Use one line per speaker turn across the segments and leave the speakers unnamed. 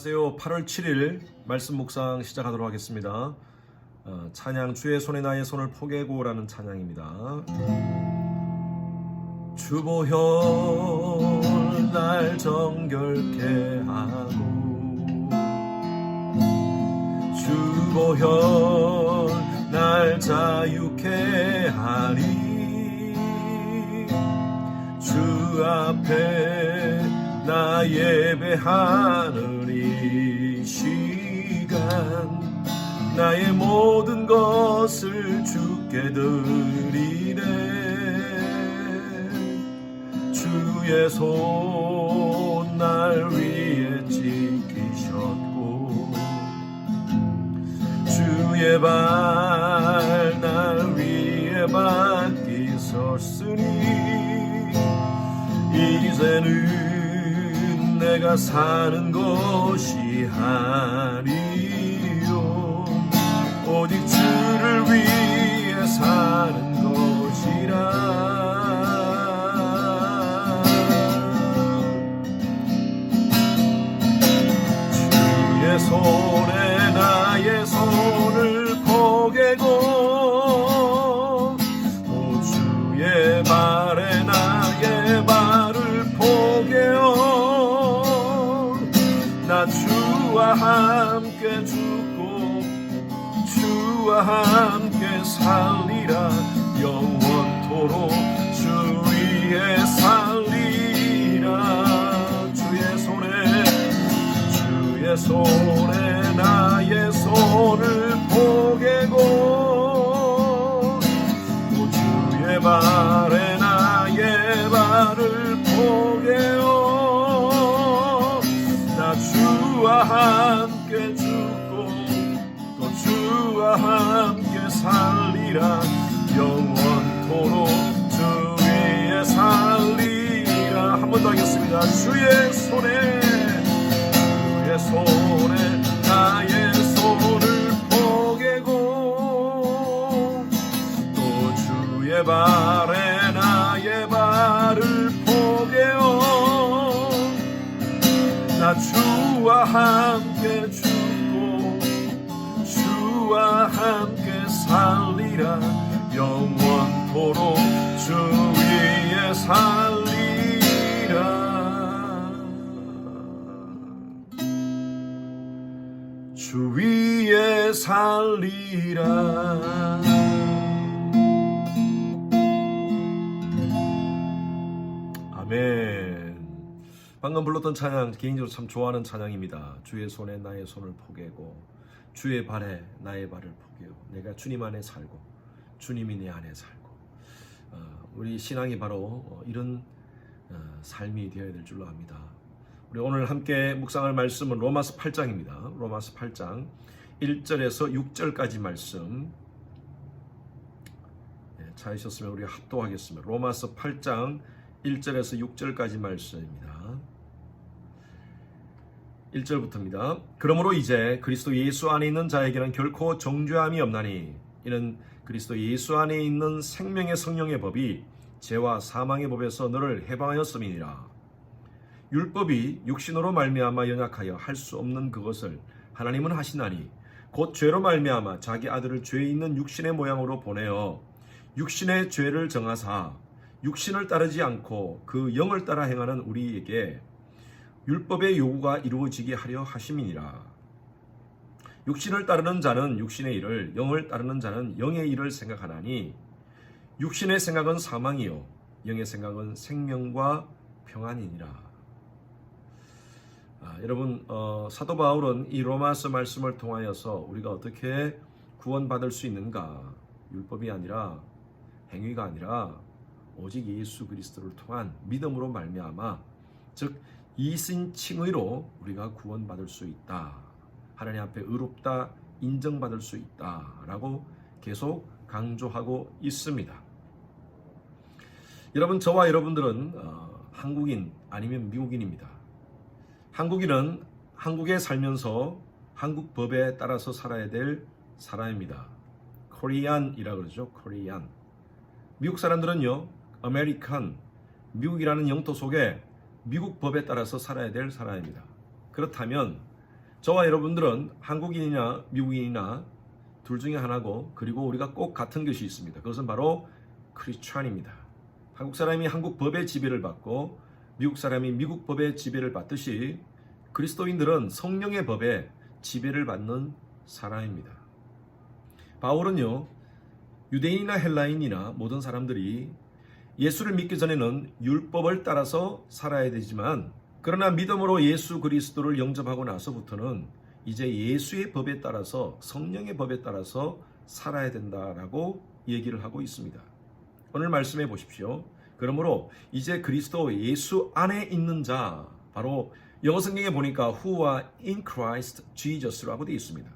안녕하세요. 8월 7일 말씀 묵상 시작하도록 하겠습니다. 찬양 주의 손에 나의 손을 포개고라는 찬양입니다. 주보혈 날 정결케 하고 주보혈 날 자유케 하리 주 앞에 나 예배하는 이 시간 나의 모든 것을 주께 드리네 주의 손 날 위에 지키셨고 주의 발 날 위에 맡기셨으니 이제는 내가 사는 것이 아니요 오직 주를 위해 사는 것이라 주의 손에 나의 손을 포개고 오 주의 발에 나의 발을 포개어 나 주와 함께 죽고 주와 함께 살리라 영원토록 주 위에 살리라 주의 손에 나의 손을 포개고 또 주의 발에 나의 발을 포개어 주와 함께 죽고 또 주와 함께 살리라 영원토록 주 위에 살리라 한 번 더 하겠습니다. 주의 손에 나의 손을 포개고 또 주의 발에 나의 발을 포개어 나 주와 함께 죽고 주와 함께 살리라 영원토록 주 위에 살리라 주 위에 살리라 아멘. 방금 불렀던 찬양 개인적으로 참 좋아하는 찬양입니다. 주의 손에 나의 손을 포개고 주의 발에 나의 발을 포개고 내가 주님 안에 살고 주님이 내 안에 살고 우리 신앙이 바로 이런 삶이 되어야 될 줄로 압니다. 우리 오늘 함께 묵상할 말씀은 로마서 8장입니다. 로마서 8장 1절에서 6절까지 말씀 찾으셨으면 우리 합독하겠습니다. 로마서 8장 1절에서 6절까지 말씀입니다. 1절부터입니다. 그러므로 이제 그리스도 예수 안에 있는 자에게는 결코 정죄함이 없나니 이는 그리스도 예수 안에 있는 생명의 성령의 법이 죄와 사망의 법에서 너를 해방하였음이니라. 율법이 육신으로 말미암아 연약하여 할 수 없는 그것을 하나님은 하시나니 곧 죄로 말미암아 자기 아들을 죄 있는 육신의 모양으로 보내어 육신의 죄를 정하사 육신을 따르지 않고 그 영을 따라 행하는 우리에게 율법의 요구가 이루어지게 하려 하심이니라. 육신을 따르는 자는 육신의 일을, 영을 따르는 자는 영의 일을 생각하나니 육신의 생각은 사망이요 영의 생각은 생명과 평안이니라. 여러분 사도 바울은 이 로마서 말씀을 통하여서 우리가 어떻게 구원받을 수 있는가, 율법이 아니라 행위가 아니라 오직 예수 그리스도를 통한 믿음으로 말미암아 즉 이신칭의로 우리가 구원받을 수 있다. 하나님 앞에 의롭다 인정받을 수 있다라고 계속 강조하고 있습니다. 여러분 저와 여러분들은 한국인 아니면 미국인입니다. 한국인은 한국에 살면서 한국 법에 따라서 살아야 될 사람입니다. 코리안이라 그러죠. 코리안. 미국 사람들은요. 아메리칸, 미국이라는 영토 속에 미국 법에 따라서 살아야 될 사람입니다. 그렇다면 저와 여러분들은 한국인이나 미국인이나 둘 중에 하나고, 그리고 우리가 꼭 같은 것이 있습니다. 그것은 바로 크리스찬입니다. 한국 사람이 한국 법의 지배를 받고 미국 사람이 미국 법의 지배를 받듯이 그리스도인들은 성령의 법에 지배를 받는 사람입니다. 바울은요, 유대인이나 헬라인이나 모든 사람들이 예수를 믿기 전에는 율법을 따라서 살아야 되지만, 그러나 믿음으로 예수 그리스도를 영접하고 나서부터는 이제 예수의 법에 따라서, 성령의 법에 따라서 살아야 된다라고 얘기를 하고 있습니다. 오늘 말씀해 보십시오. 그러므로 이제 그리스도 예수 안에 있는 자, 바로 영어 성경에 보니까 who are in Christ Jesus라고 되어 있습니다.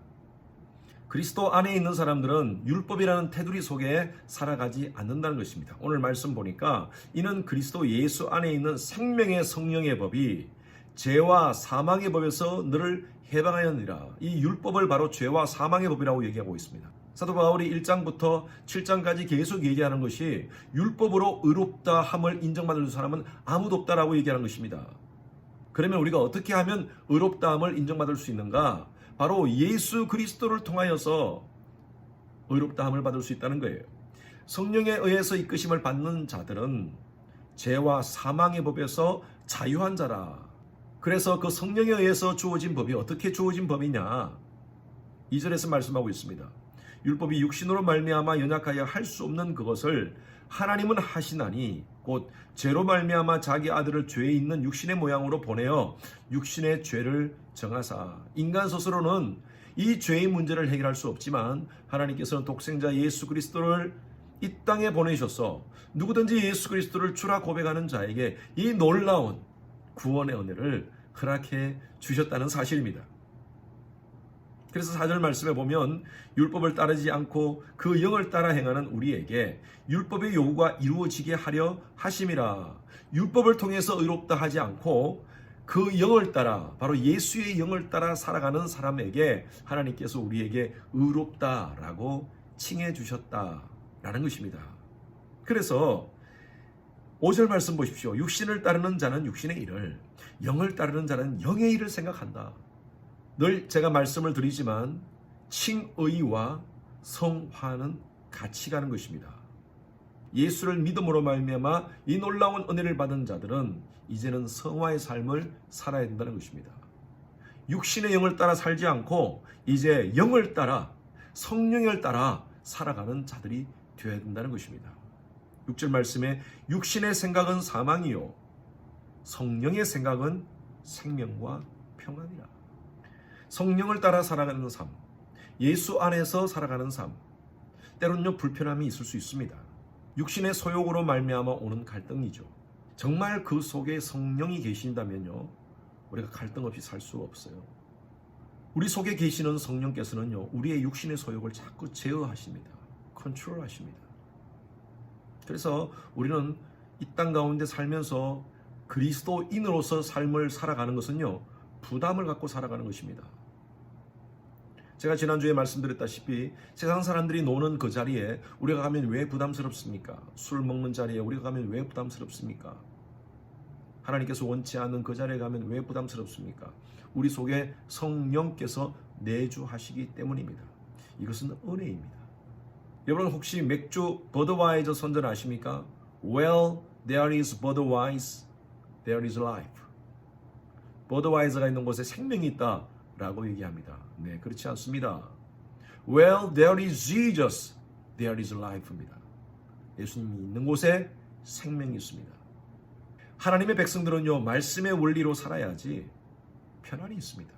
그리스도 안에 있는 사람들은 율법이라는 테두리 속에 살아가지 않는다는 것입니다. 오늘 말씀 보니까 이는 그리스도 예수 안에 있는 생명의 성령의 법이 죄와 사망의 법에서 너를 해방하였느니라. 이 율법을 바로 죄와 사망의 법이라고 얘기하고 있습니다. 사도 바울이 1장부터 7장까지 계속 얘기하는 것이 율법으로 의롭다 함을 인정받을 사람은 아무도 없다라고 얘기하는 것입니다. 그러면 우리가 어떻게 하면 의롭다 함을 인정받을 수 있는가? 바로 예수 그리스도를 통하여서 의롭다 함을 받을 수 있다는 거예요. 성령에 의해서 이끄심을 받는 자들은 죄와 사망의 법에서 자유한 자라. 그래서 그 성령에 의해서 주어진 법이 어떻게 주어진 법이냐? 2절에서 말씀하고 있습니다. 율법이 육신으로 말미암아 연약하여 할 수 없는 그것을 하나님은 하시나니 곧 죄로 말미암아 자기 아들을 죄에 있는 육신의 모양으로 보내어 육신의 죄를 정하사. 인간 스스로는 이 죄의 문제를 해결할 수 없지만 하나님께서는 독생자 예수 그리스도를 이 땅에 보내셔서 누구든지 예수 그리스도를 주라 고백하는 자에게 이 놀라운 구원의 은혜를 허락해 주셨다는 사실입니다. 그래서 4절 말씀에 보면 율법을 따르지 않고 그 영을 따라 행하는 우리에게 율법의 요구가 이루어지게 하려 하심이라. 율법을 통해서 의롭다 하지 않고 그 영을 따라, 바로 예수의 영을 따라 살아가는 사람에게 하나님께서 우리에게 의롭다라고 칭해 주셨다라는 것입니다. 그래서 5절 말씀 보십시오. 육신을 따르는 자는 육신의 일을, 영을 따르는 자는 영의 일을 생각한다. 늘 제가 말씀을 드리지만 칭의와 성화는 같이 가는 것입니다. 예수를 믿음으로 말미암아 이 놀라운 은혜를 받은 자들은 이제는 성화의 삶을 살아야 된다는 것입니다. 육신의 영을 따라 살지 않고 이제 영을 따라, 성령을 따라 살아가는 자들이 되어야 된다는 것입니다. 6절 말씀에 육신의 생각은 사망이요 성령의 생각은 생명과 평안이라. 성령을 따라 살아가는 삶, 예수 안에서 살아가는 삶, 때론요 불편함이 있을 수 있습니다. 육신의 소욕으로 말미암아 오는 갈등이죠. 정말 그 속에 성령이 계신다면요, 우리가 갈등 없이 살 수가 없어요. 우리 속에 계시는 성령께서는요, 우리의 육신의 소욕을 자꾸 제어하십니다. 컨트롤하십니다. 그래서 우리는 이 땅 가운데 살면서 그리스도인으로서 삶을 살아가는 것은요, 부담을 갖고 살아가는 것입니다. 제가 지난주에 말씀드렸다시피 세상 사람들이 노는 그 자리에 우리가 가면 왜 부담스럽습니까? 술 먹는 자리에 우리가 가면 왜 부담스럽습니까? 하나님께서 원치 않는 그 자리에 가면 왜 부담스럽습니까? 우리 속에 성령께서 내주하시기 때문입니다. 이것은 은혜입니다. 여러분 혹시 맥주 버드와이저 선전 아십니까? Well, there is Budweiser, there is life. 버드와이저가 있는 곳에 생명이 있다 라고 얘기합니다. 네, 그렇지 않습니다. Well, there is Jesus, there is life입니다. 예수님이 있는 곳에 생명이 있습니다. 하나님의 백성들은요, 말씀의 원리로 살아야지 편안히 있습니다.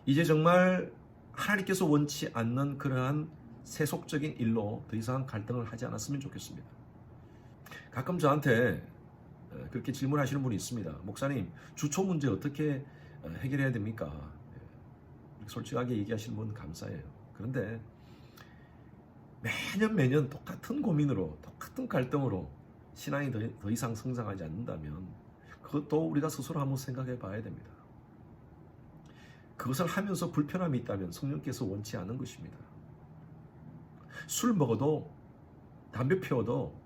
이제 정말 하나님께서 원치 않는 그러한 세속적인 일로 더 이상 갈등을 하지 않았으면 좋겠습니다. 가끔 저한테 그렇게 질문하시는 분이 있습니다. 목사님, 주초 문제 어떻게 해결해야 됩니까? 솔직하게 얘기하시는 분 감사해요. 그런데 매년 똑같은 고민으로, 똑같은 갈등으로 신앙이 더 이상 성장하지 않는다면 그것도 우리가 스스로 한번 생각해 봐야 됩니다. 그것을 하면서 불편함이 있다면 성령께서 원치 않은 것입니다. 술 먹어도, 담배 피워도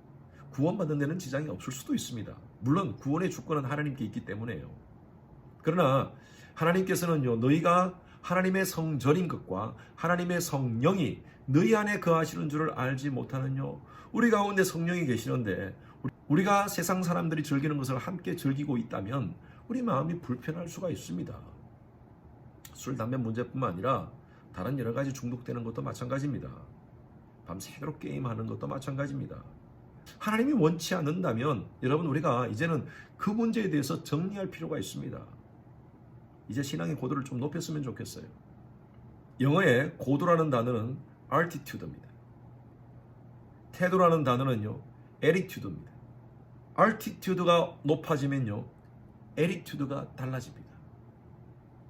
구원받는 데는 지장이 없을 수도 있습니다. 물론 구원의 주권은 하나님께 있기 때문에요. 그러나 하나님께서는요, 너희가 하나님의 성전인 것과 하나님의 성령이 너희 안에 거하시는 줄을 알지 못하느뇨. 우리 가운데 성령이 계시는데 우리가 세상 사람들이 즐기는 것을 함께 즐기고 있다면 우리 마음이 불편할 수가 있습니다. 술, 담배 문제뿐만 아니라 다른 여러 가지 중독되는 것도 마찬가지입니다. 밤새도록 게임하는 것도 마찬가지입니다. 하나님이 원치 않는다면 여러분, 우리가 이제는 그 문제에 대해서 정리할 필요가 있습니다. 이제 신앙의 고도를 좀 높였으면 좋겠어요. 영어의 고도라는 단어는 altitude입니다. 태도라는 단어는요, attitude입니다. altitude가 높아지면요, attitude가 달라집니다.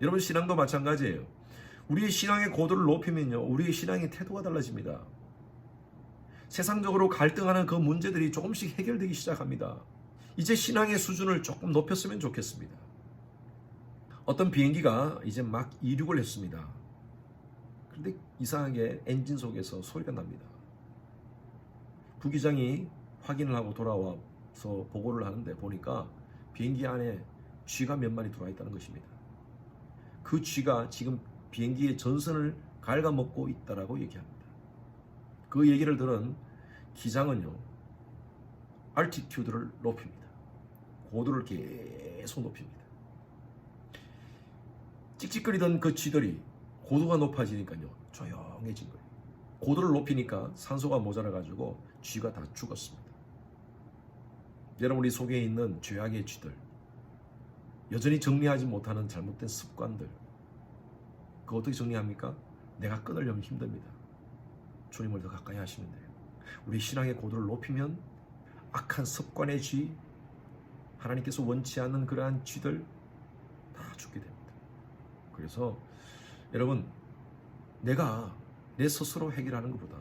여러분, 신앙도 마찬가지예요. 우리의 신앙의 고도를 높이면요, 우리의 신앙의 태도가 달라집니다. 세상적으로 갈등하는 그 문제들이 조금씩 해결되기 시작합니다. 이제 신앙의 수준을 조금 높였으면 좋겠습니다. 어떤 비행기가 이제 막 이륙을 했습니다. 그런데 이상하게 엔진 속에서 소리가 납니다. 부기장이 확인을 하고 돌아와서 보고를 하는데 보니까 비행기 안에 쥐가 몇 마리 들어와 있다는 것입니다. 그 쥐가 지금 비행기의 전선을 갉아먹고 있다라고 얘기합니다. 그 얘기를 들은 기장은요, altitude를 높입니다. 고도를 계속 높입니다. 찍찍거리던 그 쥐들이 고도가 높아지니까요, 조용해진 거예요. 고도를 높이니까 산소가 모자라가지고 쥐가 다 죽었습니다. 여러분, 우리 속에 있는 죄악의 쥐들, 여전히 정리하지 못하는 잘못된 습관들, 그거 어떻게 정리합니까? 내가 끊으려면 힘듭니다. 주님을 더 가까이 하시면 돼요. 우리 신앙의 고도를 높이면 악한 습관의 쥐, 하나님께서 원치 않는 그러한 쥐들 다 죽게 됩니다. 그래서 여러분, 내가 내 스스로 해결하는 것보다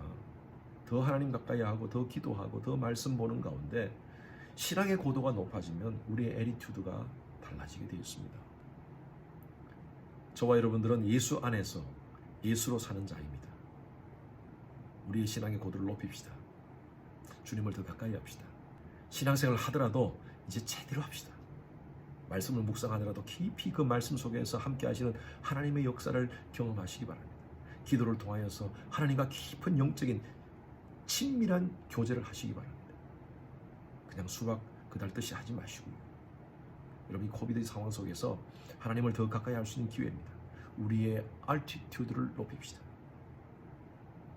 더 하나님 가까이 하고 더 기도하고 더 말씀 보는 가운데 신앙의 고도가 높아지면 우리의 애리튜드가 달라지게 되어 있습니다. 저와 여러분들은 예수 안에서 예수로 사는 자입니다. 우리의 신앙의 고도를 높입시다. 주님을 더 가까이 합시다. 신앙생활을 하더라도 이제 제대로 합시다. 말씀을 묵상하더라도 깊이 그 말씀 속에서 함께 하시는 하나님의 역사를 경험하시기 바랍니다. 기도를 통하여서 하나님과 깊은 영적인 친밀한 교제를 하시기 바랍니다. 그냥 수박 그달 뜻이 하지 마시고요. 여러분, 이 코비드 상황 속에서 하나님을 더 가까이 할 수 있는 기회입니다. 우리의 알티튜드를 높입시다.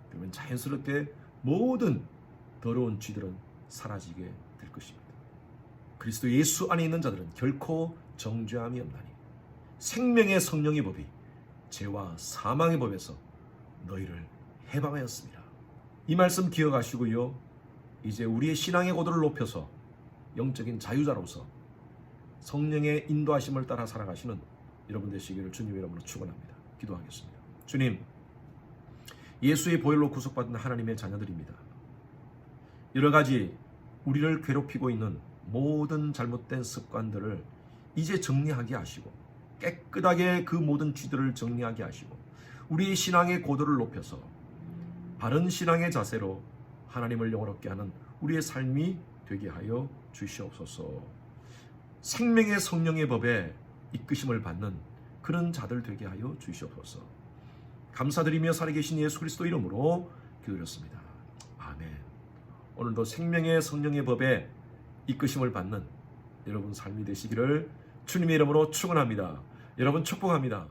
그러면 자연스럽게 모든 더러운 쥐들은 사라지게 될 것입니다. 그리스도 예수 안에 있는 자들은 결코 정죄함이 없나니 생명의 성령의 법이 죄와 사망의 법에서 너희를 해방하였습니다. 이 말씀 기억하시고요, 이제 우리의 신앙의 고도를 높여서 영적인 자유자로서 성령의 인도하심을 따라 살아가시는 여러분 되시기를 주님의 이름으로 축원합니다. 기도하겠습니다. 주님, 예수의 보혈로 구속받은 하나님의 자녀들입니다. 여러 가지 우리를 괴롭히고 있는 모든 잘못된 습관들을 이제 정리하게 하시고 깨끗하게 그 모든 쥐들을 정리하게 하시고 우리의 신앙의 고도를 높여서 바른 신앙의 자세로 하나님을 영원롭게 하는 우리의 삶이 되게 하여 주시옵소서. 생명의 성령의 법에 이끄심을 받는 그런 자들 되게 하여 주시옵소서. 감사드리며 살아계신 예수 그리스도 이름으로 기도드렸습니다. 아멘. 오늘도 생명의 성령의 법에 이끄심을 받는 여러분 삶이 되시기를 주님의 이름으로 축원합니다. 여러분 축복합니다.